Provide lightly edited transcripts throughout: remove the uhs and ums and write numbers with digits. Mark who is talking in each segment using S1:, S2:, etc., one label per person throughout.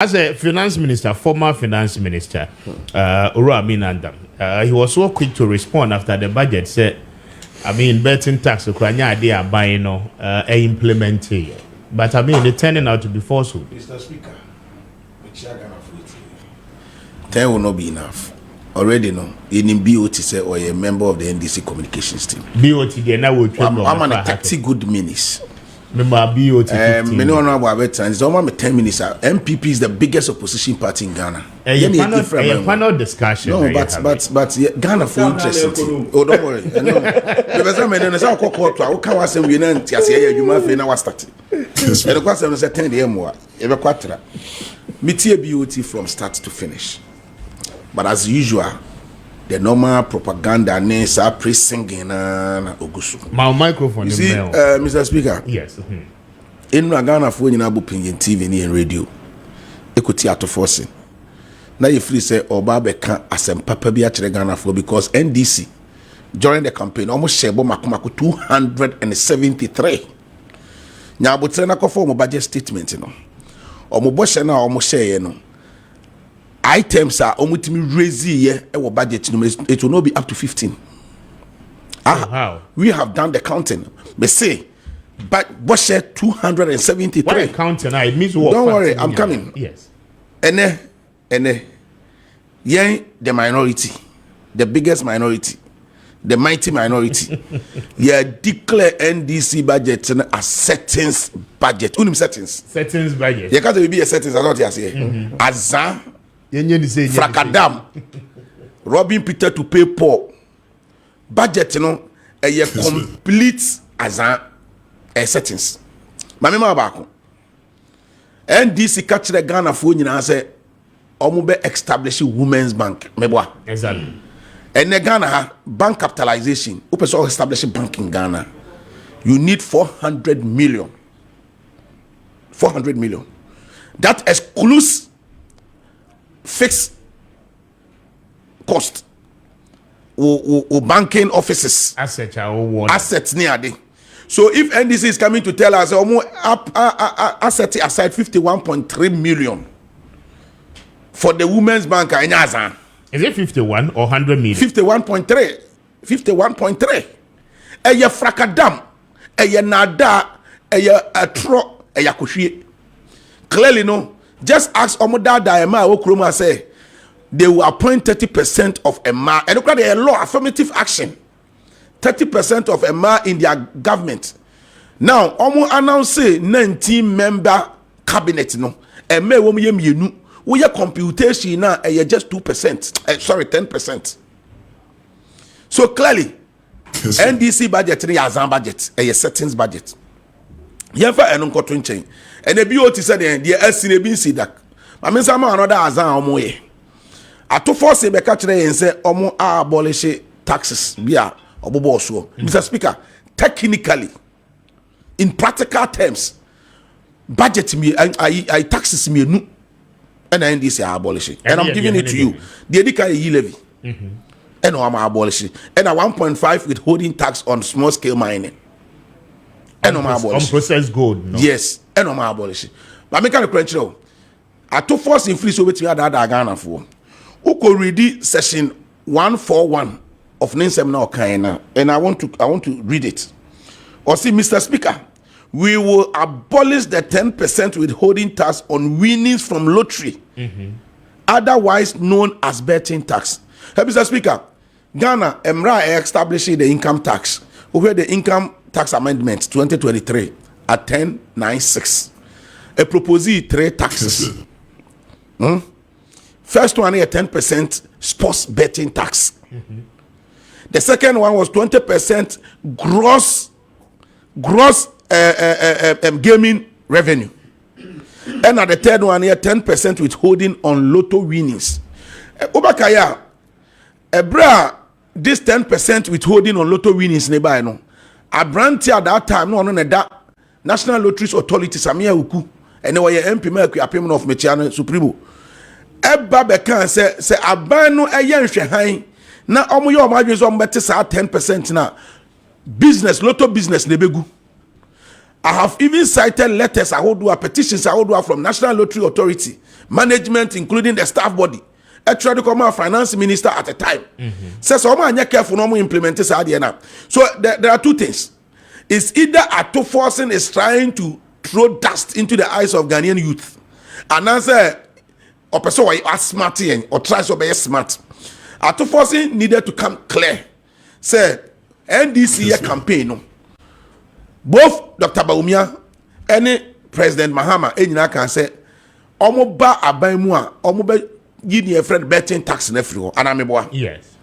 S1: As a finance minister, former finance minister, Ura Aminandam, he was so quick to respond after the budget said, I mean, betting tax, Ukraine idea buying implementing. But I mean, it's turning out to be falsehood.
S2: Mr. Speaker, 10 will not be enough. Already, no, in BOT say or a member of the NDC communications team.
S1: BOT, then I will
S2: I'm on a 30 good minutes.
S1: Remember BOT 15.
S2: Many honorable veterans. It's almost 10 minutes. MPP is the biggest opposition party in Ghana.
S1: A panel discussion.
S2: No, but Ghana for interesting. Oh, don't worry. Because I'm in a court. I can't say we don't. Yes, you might find our starting. And the question is 10 years more. Every quarter. Meet BOT from start to finish. But as usual, the normal propaganda names are pre-singing Ogusu.
S1: My microphone.
S2: You see, Mr. Speaker.
S1: Yes.
S2: In Ghana, for you na opinion TV and radio, ekuti Ato Forson. Now you free say Obabeka asem papa bi achire Ghana for because NDC during the campaign almost share makumako 273. Nya abotre na ko form budget statement no. Omo bo share na omo share no. Items are omutimi raise here our budget it will not be up to 15.
S1: How? We
S2: have done the counting. But say but what share 273.
S1: Why counting? It means what?
S2: Don't worry, I'm coming.
S1: Yes.
S2: And yeah, the minority, the biggest minority, the mighty minority. Yeah, declare NDC budget as settings budget. Unim settings.
S1: Settings budget.
S2: You can't be a settings. I don't say. Azan. Frakadam. Robin Peter to pay poor. Budget, you know, a complete azan settings. Mamima Bako. NDC catch the Ghana phone and say, Omube establish Women's Bank. Mebwa.
S1: Exactly.
S2: And the Ghana bank capitalization. Upeso establish a bank in Ghana. You need 400 million. 400 million. That excludes fixed cost or banking offices assets near day. So if NDC is coming to tell us asset aside 51.3 million for the Women's Bank in Azan.
S1: Is it 51 or 100 million?
S2: 51.3. 51.3. Eye frakadam, eye nada, eye atro, eye kushie. Clearly no. Just ask Omoda Daema Okroma say they will appoint 30% of Emma and look at the law affirmative action. 30% of Emma in their government. Now, Omo announce 19 member cabinet no. Emme wo ye mienu. Wo ye computation na just 2%. Sorry, 10%. So clearly, yes, NDC budget ni Azan budget, a settings budget. Yefa enunko twinchen. And the BOT said the SC bin see that. I mean some another Azan omo ye. Ato Forson be catch and say omo abolish taxes bia obobo so. Mr. Speaker, technically in practical terms budget me I taxes me nu and NDC abolish it. And I'm giving it to you. The edika ye levy. And I'm abolish it. And a 1.5 withholding tax on small scale mining. And
S1: unprocessed gold. No?
S2: Yes, and I'm abolish. But make a question. Ato Forson free so with you that Ghana for. Who could read section 141 of Ninsem Kaina? And I want to read it. Or see, Mr. Speaker, we will abolish the 10% withholding tax on winnings from lottery, otherwise known as betting tax. Hey, Mr. Speaker, Ghana Emra establishing the income tax. Over the income tax amendment 2023 at 1096. A proposed 3 taxes. First one, a 10% sports betting tax. The second one was 20% gross gaming revenue. And at the third one, here 10% withholding on lotto winnings. Obakaya, this 10% withholding on lotto winnings nearby no. A brand at that time no that National Lotteries Authority Samia Uku and they were MP Mercury payment of Mechiano Supremo. Eba beka say aban no eye nhwehan na omo ye omadwe so mbete sa 10% na business lotto business na begu I have even cited letters I hold petitions I hold from National Lottery Authority, management, including the staff body. Actually, the finance minister at the time says, "Oh man, you're careful, no more implement this idea now." So there are two things. It's either Ato Forson is trying to throw dust into the eyes of Ghanaian youth, and answer, or person who are smart or tries to be smart. Ato Forson needed to come clear. Say NDC campaign, no. Both Dr. Baumia and President Mahama, can say, "Omo ba abaimua, omo ba." Give me a friend betting tax in every and
S1: yes,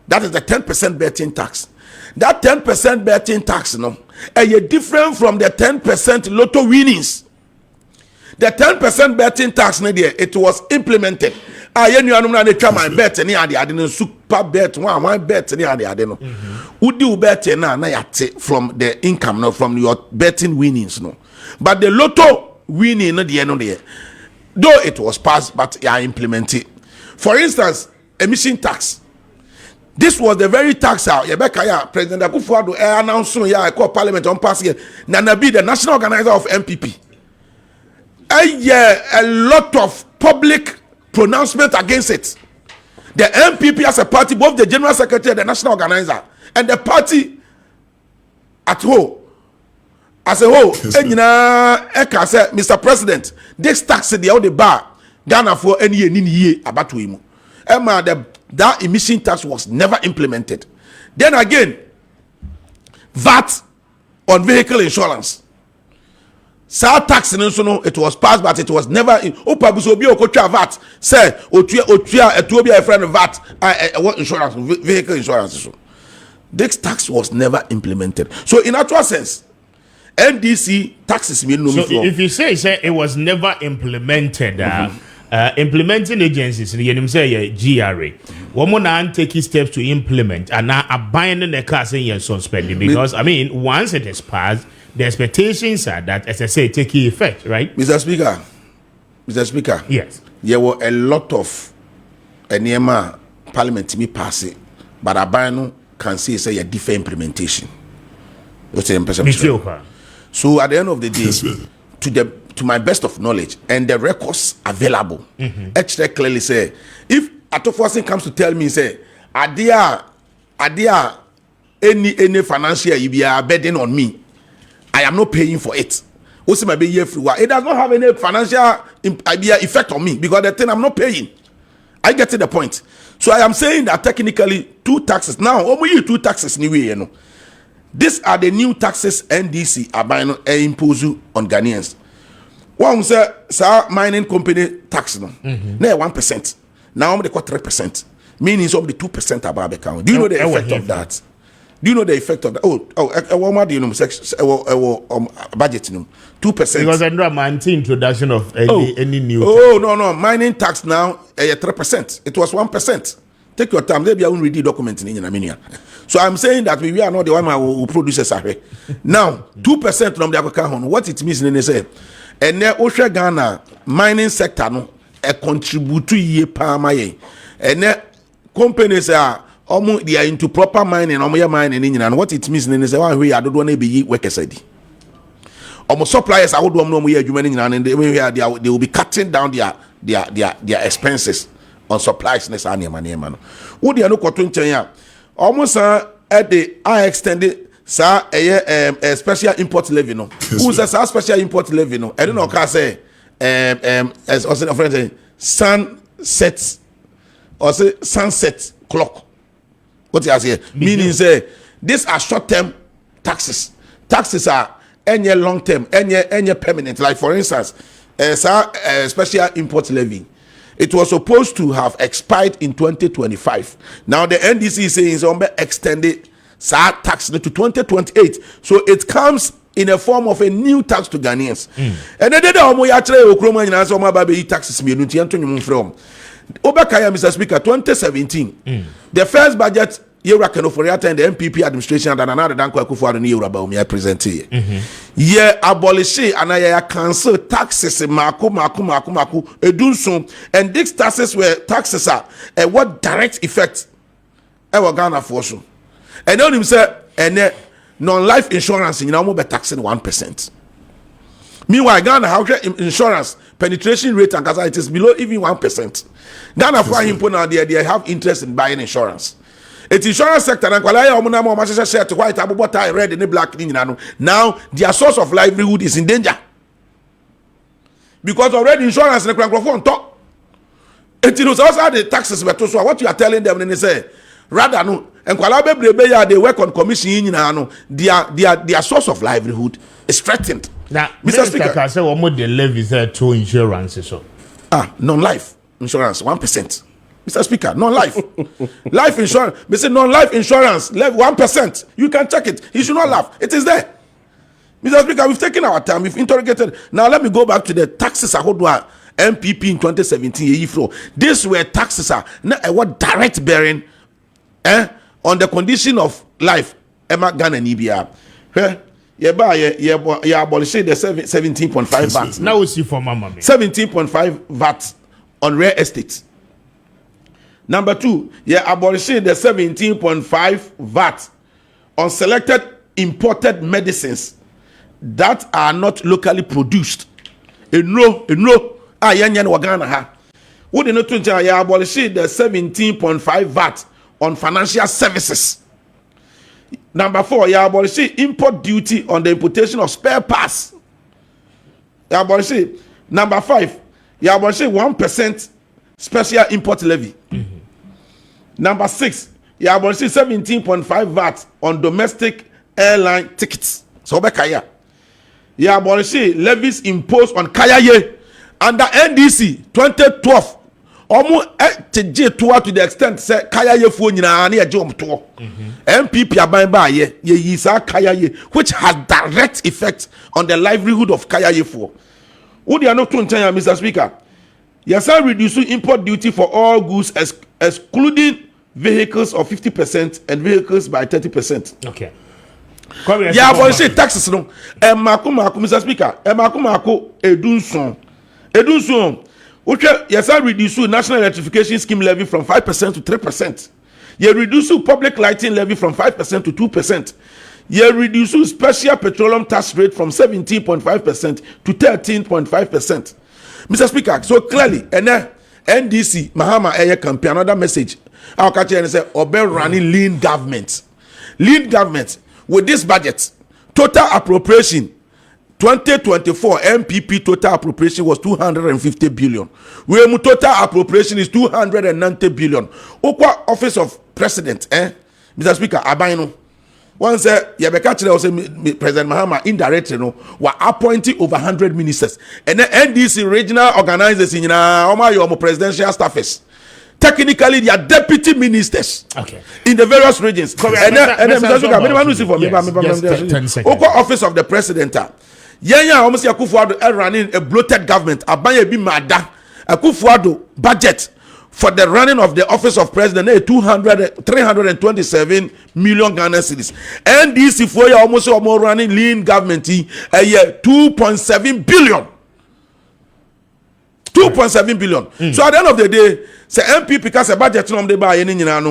S2: that is the 10% betting tax. That 10% betting tax, no, is different from the 10% lotto winnings. The 10% betting tax, it was implemented. I knew I'm not try my bet any I didn't super bet one bet any I didn't know. Would you bet now from the income, no, from your betting winnings, no, but the lotto winning, no, the end of the year. Though it was passed, but I implemented. For instance, emission tax. This was the very tax out. President Akufo-Addo announced I call Parliament on pass here. Nanabi, the national organizer of MPP. A lot of public pronouncement against it. The MPP as a party, both the general secretary and the national organizer, and the party at home. As a whole, Mr. President, this tax the other bar Ghana for any year about to him. That emission tax was never implemented. Then again, VAT on vehicle insurance. Sa tax in it was passed, but it was never in VAT. Say a friend of VAT what insurance, vehicle insurance. This tax was never implemented. So in actual sense, NDC taxes mean no. So
S1: if you say it was never implemented, implementing agencies, you say GRA, woman and taking steps to implement and now abandoning the car saying you're suspended because I mean once it is passed, the expectations are that as I say take effect, right?
S2: Mr. Speaker.
S1: Yes.
S2: There were a lot of NEMA Parliament me pass it, but Abano can say a different implementation. What's the impression? So at the end of the day, to my best of knowledge and the records available, actually clearly say, if Ato Forson comes to tell me, say, Adia, any financial you be a burden on me, I am not paying for it. Also, my be free. It does not have any financial effect on me because the thing I'm not paying. I get to the point. So I am saying that technically two taxes now. Only two taxes anyway, you know. These are the new taxes NDC are impose on Ghanaians. One say, mining company tax no, now 1%. Now they got 3%, meaning some the 2% above account. Do you know the effect of that? Do you know the effect of that? What do you know? Budget 2%.
S1: Because I know my introduction of any new.
S2: No, mining tax now 3%. It was 1%. Take your time. Maybe I won't read the document in Armenia. So I'm saying that we are not the one who produces Sahara. Now, 2% from the account. What it means, they say, and then Osha Ghana mining sector no a contribute to ye palmaye. And then companies are almost they are into proper mining, mining, and what it means, they say, well, we are don't want to be workers. Almost suppliers I would want no more human and they will be cutting down their expenses on supplies next annual money. Would you know what almost at the I extended a special import levy no. Who says a special import levy no? I don't know can say as also a friend say sunset or say sunset clock. What you say? Meaning say these are short term taxes. Taxes are any long term, any permanent. Like for instance, special import levy. It was supposed to have expired in 2025. Now the NDC is saying it's extended tax to 2028. So it comes in a form of a new tax to Ghanaians. And then the taxes Mr. Speaker, 2017, the first budget year and the MPP administration and another Danko Akufo-Addo year about me I present here. Yeah, abolish and I cancel taxes maku edunso, and these taxes were taxes are what direct effect ever Ghana for and then him say and non-life insurance you know be taxing 1%. Meanwhile, Ghana how insurance penetration rate and it is below even 1%. Ghana for him now they have interest in buying insurance. It's insurance sector and share to white abubota red and black now their source of livelihood is in danger. Because already insurance and on top. It is also the taxes but so what you are telling them when they say rather no and they work on commission their source of livelihood is threatened.
S1: Now, Mr. Speaker, I say what more the levies to insurance so.
S2: Non-life insurance 1%. Mr. Speaker, non-life life insurance. Mr. Non-life insurance 1%. You can check it. You should not laugh. It is there. Mr. Speaker, we've taken our time. We've interrogated. Now let me go back to the taxes I hold MPP in 2017. These were taxes what direct bearing on the condition of life. Emma Ghana Nibia. You abolish the 17.5 VAT.
S1: Now we see for Mama.
S2: 17.5 VAT on real estate. Number 2, you abolish the 17.5 VAT on selected imported medicines that are not locally produced. Wagana ha. Would you not you abolish the 17.5 VAT on financial services? Number 4, you abolish import duty on the importation of spare parts. You abolish. Number 5, you abolish 1% special import levy. Number 6, you abolish 17.5 VAT on domestic airline tickets. So Bekaya. You abolish levies imposed on Kayaye under NDC 2012. Almost to the extent say Kayaye for nyina jom to. MPP aban ye yisa Kayaye, which has direct effect on the livelihood of Kayaye for. Would you not to Mr. Speaker? Yes, I reduce import duty for all goods excluding vehicles of 50% and vehicles by 30%.
S1: Okay.
S2: Yeah, but say taxes no. Mr. Speaker, edunson. Yes, I reduce national electrification scheme levy from 5% to 3%. You reduce public lighting levy from 5% to 2%. You reduce special petroleum tax rate from 17.5% to 13.5%. Mr. Speaker, so clearly, NDC, Mahama Eye campaign, another message. I'll catch you and say, Obe running lean government. Lean government with this budget, total appropriation 2024 MPP total appropriation was 250 billion. Where total appropriation is 290 billion. Okwa office of president, Mr. Speaker, Abaino. One said, President Mahama indirectly were appointing over 100 ministers. And the NDC regional organizers in your presidential staffers. Technically, they are deputy ministers in the various regions. Mr. Speaker, office of the president. Almost Akufo-Addo running a bloated government. Abanye bi mada. Akufo-Addo budget for the running of the office of president 327 million Ghana cedis. NDC for almost running lean government a year 2.7 billion. 2.7 billion. So at the end of the day, say MP because a budget no buy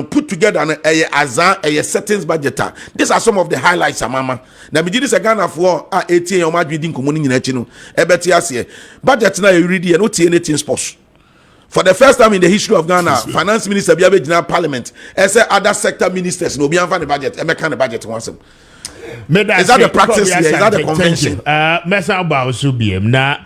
S2: put together a settings budget. These are some of the highlights, mama. Now me this a Ghana for 18 or might be din komoni nyina chi no. Ebeti ase. Budget na you read here no tie anything sports. For the first time in the history of Ghana, finance minister be able to parliament. As other sector ministers no be anfa the budget. E can the budget once. Is that the practice here? Is that the convention?
S1: Mesa ba osu biem na